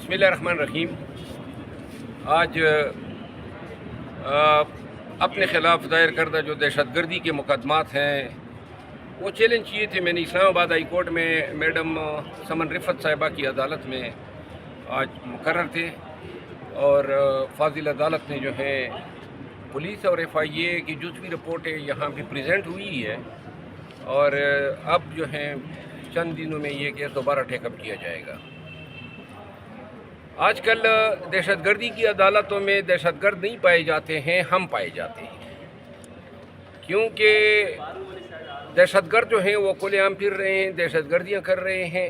बिस्मिल्लाहिर्रहमानिर्रहीम। आज अपने ख़िलाफ़ दायर करदा जो दहशतगर्दी के मुकदमात हैं वो चैलेंज किए थे। मैंने इस्लामाबाद हाई कोर्ट में मैडम समन रिफ़त साहिबा की अदालत में आज मुकर्रर थे और फाजिल अदालत ने जो है पुलिस और FIA की जुज़वी रिपोर्टें यहाँ भी प्रेजेंट हुई है और अब जो है चंद दिनों में ये केस दोबारा टेकअप किया जाएगा। आजकल दहशतगर्दी की अदालतों में दहशतगर्द नहीं पाए जाते हैं, हम पाए जाते हैं, क्योंकि दहशतगर्द जो हैं वो खुलेआम फिर रहे हैं, दहशतगर्दियाँ कर रहे हैं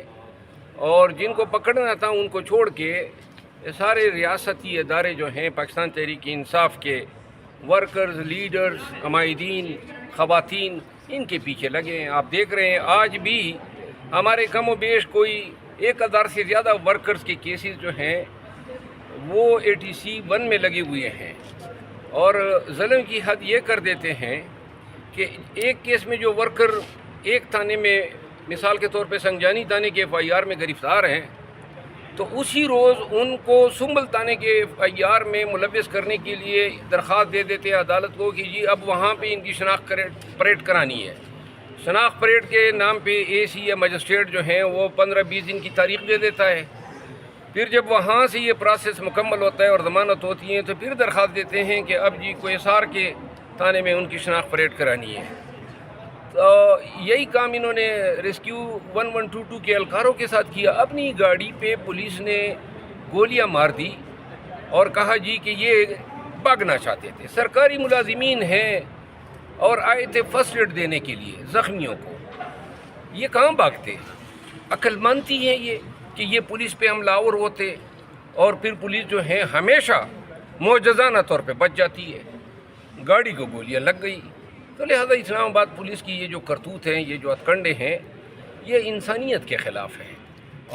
और जिनको पकड़ना था उनको छोड़ के सारे रियासती इदारे जो हैं पाकिस्तान तहरीक इंसाफ के वर्कर्स, लीडर्स, हमायदीन, ख़वातीन इनके पीछे लगे हैं। आप देख रहे हैं आज भी हमारे कम व बेश कोई 1000 से ज़्यादा वर्कर्स के केसेस जो हैं वो ATC 1 में लगे हुए हैं और ज़ुल्म की हद ये कर देते हैं कि एक केस में जो वर्कर एक थाने में मिसाल के तौर पे संजानी थाने के FIR में गिरफ़्तार हैं तो उसी रोज़ उनको सुंबल थाने के FIR में मुलव्वस करने के लिए दरख्वास्त दे देते हैं अदालत को कि जी अब वहाँ पे इनकी शनाख्त परेड करानी है। शनाख्त परेड के नाम पे AC या मजिस्ट्रेट जो हैं वो 15-20 दिन की तारीख दे देता है। फिर जब वहाँ से ये प्रोसेस मुकम्मल होता है और ज़मानत होती है तो फिर दरख्वास्त देते हैं कि अब जी कोएसार के थाने में उनकी शनाख्त परेड करानी है। तो यही काम इन्होंने रेस्क्यू 1122 के एहलकारों के साथ किया। अपनी गाड़ी पे पुलिस ने गोलियां मार दी और कहा जी कि ये भागना चाहते थे। सरकारी मुलाजिमीन हैं और आए थे फर्स्ट एड देने के लिए ज़ख्मियों को, ये कहाँ भागते? अक्लमंदी हैं ये कि ये पुलिस पे हमलावर होते और फिर पुलिस जो है हमेशा मोजज़ाना तौर पे बच जाती है। गाड़ी को गोलियां लग गई। तो लिहाजा इस्लामाबाद पुलिस की ये जो करतूत हैं, ये जो हथकंडे हैं, ये इंसानियत के ख़िलाफ़ हैं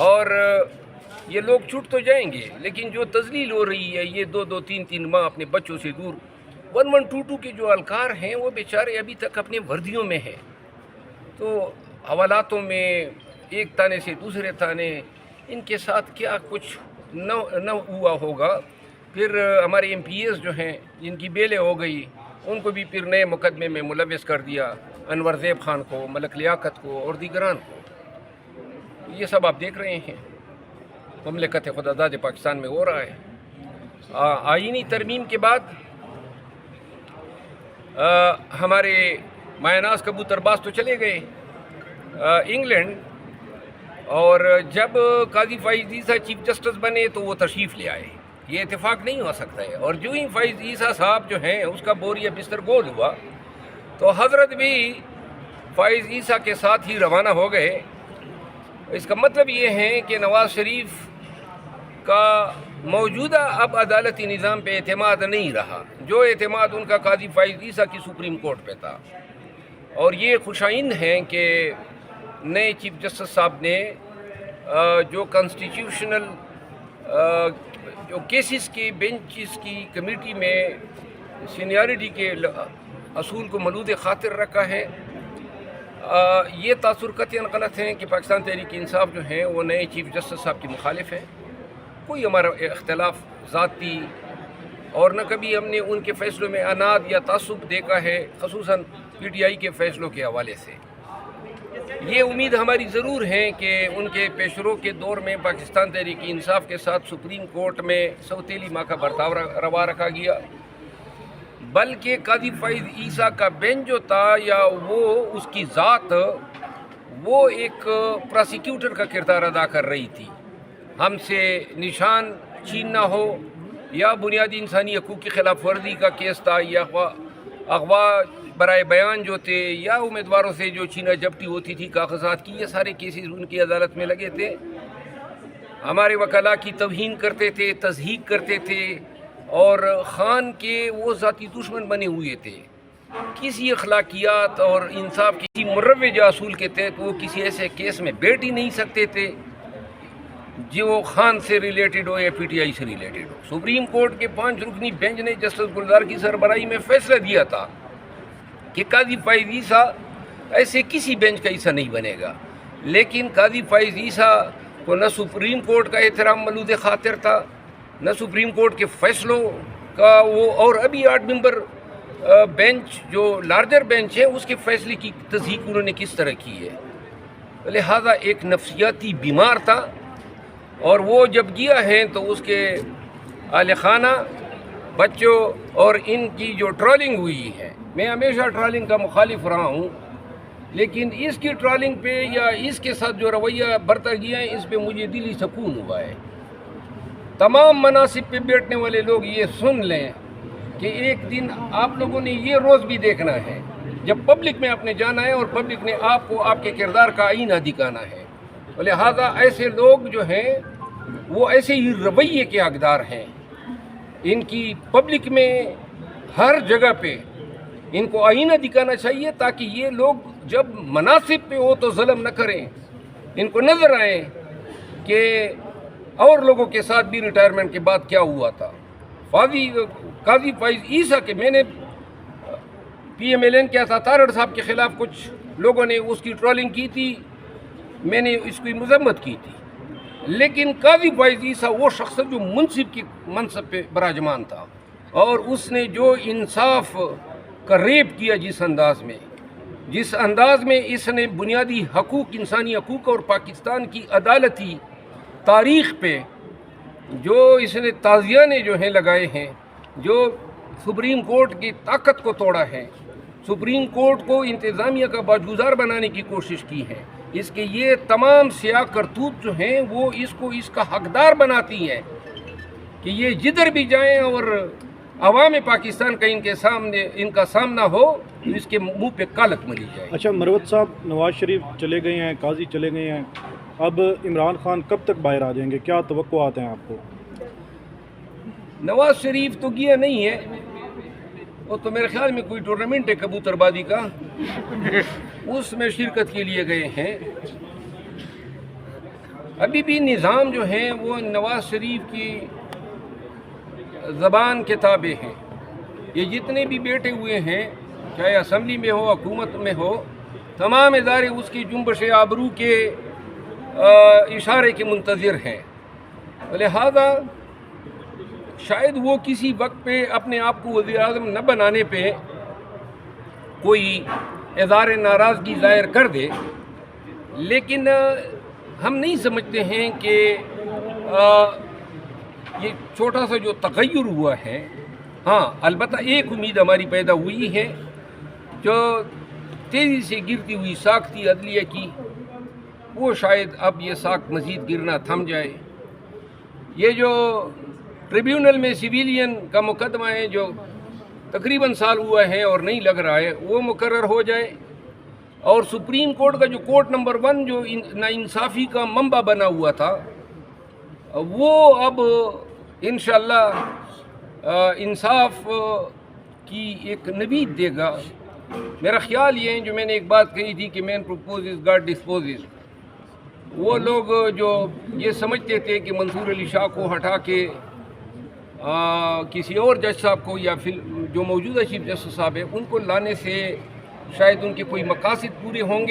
और ये लोग छूट तो जाएंगे लेकिन जो तज़लील हो रही है ये 2-2, 3-3 माह अपने बच्चों से दूर 1122 के जो अलकार हैं वो बेचारे अभी तक अपने वर्दियों में हैं। तो हवालातों में एक थाने से दूसरे थाने इनके साथ क्या कुछ न हुआ होगा। फिर हमारे MPs जो हैं जिनकी बेलें हो गई उनको भी फिर नए मुकदमे में मुलव्वस कर दिया, अनवर ज़ैब खान को, मलक लियाकत को और दीगरान को। ये सब आप देख रहे हैं ममलकत खुदादाद पाकिस्तान में हो रहा है। आईनी तरमीम के बाद हमारे मायनाज कबूतरबाज तो चले गए इंग्लैंड और जब काजी फ़ाइज़ ईसा चीफ जस्टिस बने तो वो तशरीफ़ ले आए। ये इत्तेफाक नहीं हो सकता है और जो ही फ़ाइज़ ईसा साहब जो हैं उसका बोरिया बिस्तर गोल हुआ तो हज़रत भी फ़ाइज़ ईसा के साथ ही रवाना हो गए। इसका मतलब ये है कि नवाज़ शरीफ का मौजूदा अब अदालती निज़ाम पे एतमाद नहीं रहा, जो एतमाद उनका काजी फ़ाइज़ ईसा की सुप्रीम कोर्ट पे था। और ये खुशाइंद हैं कि नए चीफ जस्टिस साहब ने जो कॉन्स्टिट्यूशनल जो केसेस की बेंचेस की कमेटी में सीनियरिटी के असूल को मलूद ख़ातिर रखा है। ये तासुर कतई गलत हैं कि पाकिस्तान तहरीक इंसाफ जो हैं वो नए चीफ जस्टिस साहब की मुखालिफ हैं। कोई हमारा इख्तलाफ ज़ाती और न कभी हमने उनके फ़ैसलों में अनाद या तासुब देखा है, ख़ुसूसन PTI के फ़ैसलों के हवाले से। ये उम्मीद हमारी ज़रूर है कि उनके पेशरों के दौर में पाकिस्तान तहरीक इंसाफ के साथ सुप्रीम कोर्ट में सौतेली माँ का बर्ताव रवा रखा गया, बल्कि काजी फ़ाइज़ ईसा का बेंच जो था या वो उसकी ज़ात वो एक प्रोसिक्यूटर का किरदार अदा कर रही थी। हमसे निशान छीनना हो या बुनियादी इंसानी हकूक़ की खिलाफ वर्जी का केस था या अगवा बराए बयान जो थे या उम्मीदवारों से जो छीना झपटी होती थी कागजात की, ये सारे केसेस उनकी अदालत में लगे थे। हमारे वकला की तौहीन करते थे, तज़हीक करते थे और ख़ान के वो ज़ाती दुश्मन बने हुए थे। किसी अखलाकियात और इंसाफ किसी मुरव्वज असूल के तहत वो किसी ऐसे केस में बैठ ही नहीं सकते थे जो ख़ान से रिलेटेड हो या PTI से रिलेटेड हो। सुप्रीम कोर्ट के 5 रुकनी बेंच ने जस्टिस गुलजार की सरबराही में फ़ैसला दिया था कि काजी फ़ाइज़ ईसा ऐसे किसी बेंच का हिस्सा नहीं बनेगा, लेकिन काजी फ़ाइज़ ईसा کو نہ سپریم کورٹ کا احترام ملوث خاطر تھا، نہ سپریم کورٹ کے فیصلوں کا وہ، اور ابھی 8 ممبر بینچ جو لارجر بینچ ہے اس کے فیصلے کی تصدیق انہوں نے کس طرح کی ہے؟ لہذا ایک نفسیاتی بیمار تھا، اور وہ جب گیا ہے تو اس کے اہل خانہ، بچوں اور ان کی جو ٹرولنگ ہوئی ہے، میں ہمیشہ ٹرولنگ کا مخالف رہا ہوں، لیکن اس کی ٹرولنگ پہ یا اس کے ساتھ جو رویہ برتا گیا ہے اس پہ مجھے دلی سکون ہوا ہے۔ تمام مناصب پہ بیٹھنے والے لوگ یہ سن لیں کہ ایک دن آپ لوگوں نے یہ روز بھی دیکھنا ہے جب پبلک میں آپ نے جانا ہے اور پبلک نے آپ کو آپ کے کردار کا آئینہ دکھانا ہے۔ لہذا ایسے لوگ جو ہیں وہ ایسے ہی رویے کے حقدار ہیں، ان کی پبلک میں ہر جگہ پہ ان کو آئینہ دکھانا چاہیے تاکہ یہ لوگ جب مناصب پہ ہو تو ظلم نہ کریں، ان کو نظر آئے کہ اور لوگوں کے ساتھ بھی ریٹائرمنٹ کے بعد کیا ہوا تھا۔ قاضی فائز عیسیٰ کے میں نے پی ایم ایل این کیا تھا، تارڑ صاحب کے خلاف کچھ لوگوں نے اس کی ٹرولنگ کی تھی، میں نے اس کی مذمت کی تھی، لیکن قاضی فائز عیسیٰ وہ شخص جو منصب کی منصب پہ براجمان تھا، اور اس نے جو انصاف کا ریپ کیا جس انداز میں اس نے بنیادی حقوق، انسانی حقوق اور پاکستان کی عدالتی تاریخ پہ جو اس نے تعزیانے جو ہیں لگائے ہیں، جو سپریم کورٹ کی طاقت کو توڑا ہے، سپریم کورٹ کو انتظامیہ کا باجگزار بنانے کی کوشش کی ہے، اس کے یہ تمام سیاہ کرتوت جو ہیں وہ اس کو اس کا حقدار بناتی ہیں کہ یہ جدھر بھی جائیں اور عوام پاکستان کا ان کا سامنا ہو تو اس کے منہ پہ کالک ملی جائے۔ اچھا مروت صاحب، نواز شریف چلے گئے ہیں، قاضی چلے گئے ہیں، اب عمران خان کب تک باہر آ جائیں گے؟ کیا توقعات ہیں آپ کو؟ نواز شریف تو گیا نہیں ہے، وہ تو میرے خیال میں کوئی ٹورنامنٹ ہے کبوتر بازی کا، اس میں شرکت کے لیے گئے ہیں۔ ابھی بھی نظام جو ہے وہ نواز شریف کی زبان کے تابع ہیں۔ یہ جتنے بھی بیٹھے ہوئے ہیں، چاہے اسمبلی میں ہو، حکومت میں ہو، تمام ادارے اس کی جنبش آبرو کے اشارے کے منتظر ہیں۔ لہذا شاید وہ کسی وقت پہ اپنے آپ کو وزیر اعظم نہ بنانے پہ کوئی اظہار ناراضگی ظاہر کر دے، لیکن ہم نہیں سمجھتے ہیں کہ یہ چھوٹا سا جو تغیر ہوا ہے، ہاں البتہ ایک امید ہماری پیدا ہوئی ہے، جو تیزی سے گرتی ہوئی ساکھ تھی عدلیہ کی، وہ شاید اب یہ ساکھ مزید گرنا تھم جائے۔ یہ جو ٹریبیونل میں سویلین کا مقدمہ ہے جو تقریباً سال ہوا ہے اور نہیں لگ رہا ہے، وہ مقرر ہو جائے، اور سپریم کورٹ کا جو کورٹ نمبر 1 جو ناانصافی کا منبع بنا ہوا تھا، وہ اب انشاءاللہ انصاف کی ایک نوید دے گا۔ میرا خیال یہ ہے، جو میں نے ایک بات کہی تھی کہ مین پروپوزز گاڈ ڈسپوزز، وہ لوگ جو یہ سمجھتے تھے کہ منصور علی شاہ کو ہٹا کے کسی اور جج صاحب کو یا پھر جو موجودہ چیف جسٹس صاحب ہیں ان کو لانے سے شاید ان کے کوئی مقاصد پورے ہوں گے۔